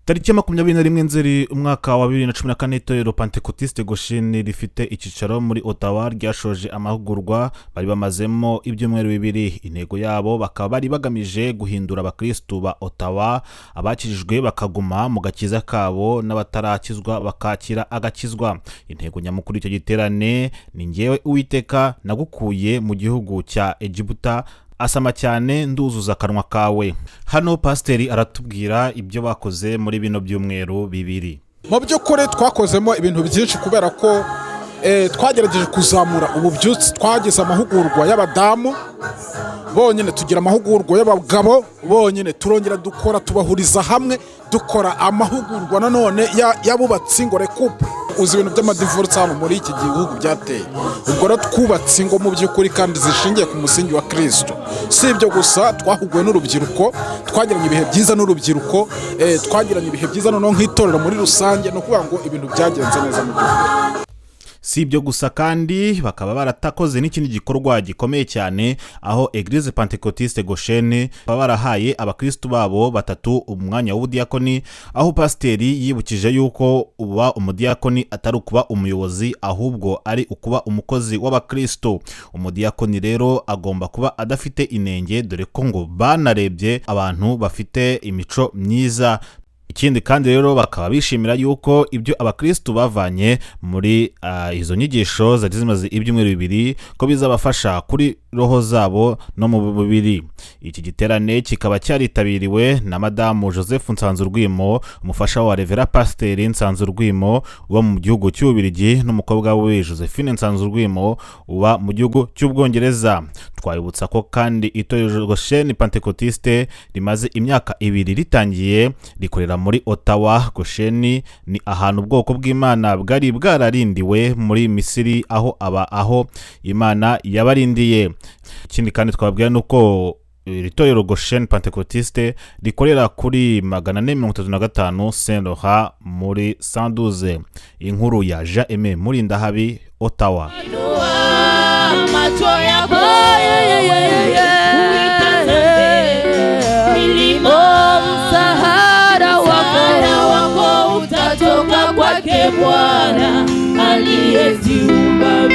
Tariki ya 21 Nzeri umwaka wa 2014 itorero Pentecôtiste Goshen rifite icyicaro muri Ottawa ryashoje amahugurwa bari bamazemo ibyumweru bibiri. Intego yabo bakaba bari bagamije guhindura abakristo ba Ottawa abakijijwe bakaguma mu gakiza kabo n'abatarakizwa bakakira agakizwa. Intego nyamukuru icyo giterane ni ngewe Uwiteka nagukuye mu gihugu cya Egiputa asama cyane nduzuza akanwa kawe. Hano pasiteri aratubwira ibyo bakoze muri bino byumweru bibiri. Mu by'ukuri twakozemo ibintu byinshi kubera ko twagerageje kuzamura ububyutse. Twagize amahugurwa y'abadamu bonyine, tugira amahugurwa y'abagabo bonyine, turongera dukora tubahuriza hamwe dukora amahugurwa nanone y'abubatsi ngo rekupe. Uzi ibintu by'amadivorce hano muri iki gihugu byateye. Ubwo rero twubatse ingo mu by'ukuri kandi zishingiye ku musingi wa Kristo. Si ibyo gusa, twahuguwe n'urubyiruko, twagiranye ibihe byiza n'urubyiruko, twagiranye ibihe byiza noneho nk'itorero muri rusange, no kuvuga ngo ibintu byagenze neza mu by'ukuri. Si ibyo gusa kandi bakaba baratakoze n'ikindi gikorwa gikomeye cyane, aho Eglise Pentecôtiste Goshen barahaye abakristo babo batatu umwanya w'ubudiyakoni, aho pasiteri yibukije yuko uba umudiyakoni atari ukuba umuyobozi ahubwo ari ukuba umukozi w'abakristo. Umudiyakoni rero agomba kuba adafite inenge, dore ko ngo banarebye abantu bafite imico myiza. Ikindi kandi rero bakaba bishimira yuko ibyo abakristo bavanye muri izo nyigisho zari zimaze ibyumweru bibiri ko bizabafasha kuri roho zabo no mu mubiri. Iki giterane kikaba cyaritabiriwe na Madamu Joseph Nsanzurwimo, umufasha wa Revera Pasiteri Nsanzurwimo uba mu gihugu cy'Ububiligi, n'umukobwa we Josephine Nsanzurwimo uba mu gihugu cy'Ubwongereza. Twabibutsa ko kandi itorero Goshen Pentecôtiste rimaze imyaka 2 ritangiye rikorera muri Ottawa. Goshen ni ahantu ubwoko bw'Imana bwari bwararindiwe muri Misiri, aho Imana yabarindiye. Ikindi kandi twababwira nuko itorero Goshen Pentecôtiste rikorera kuri 435 Saint Laurent muri 112. Inkuru ya Jean Aimé Murindahabi, Ottawa. Bwana aliyeziumba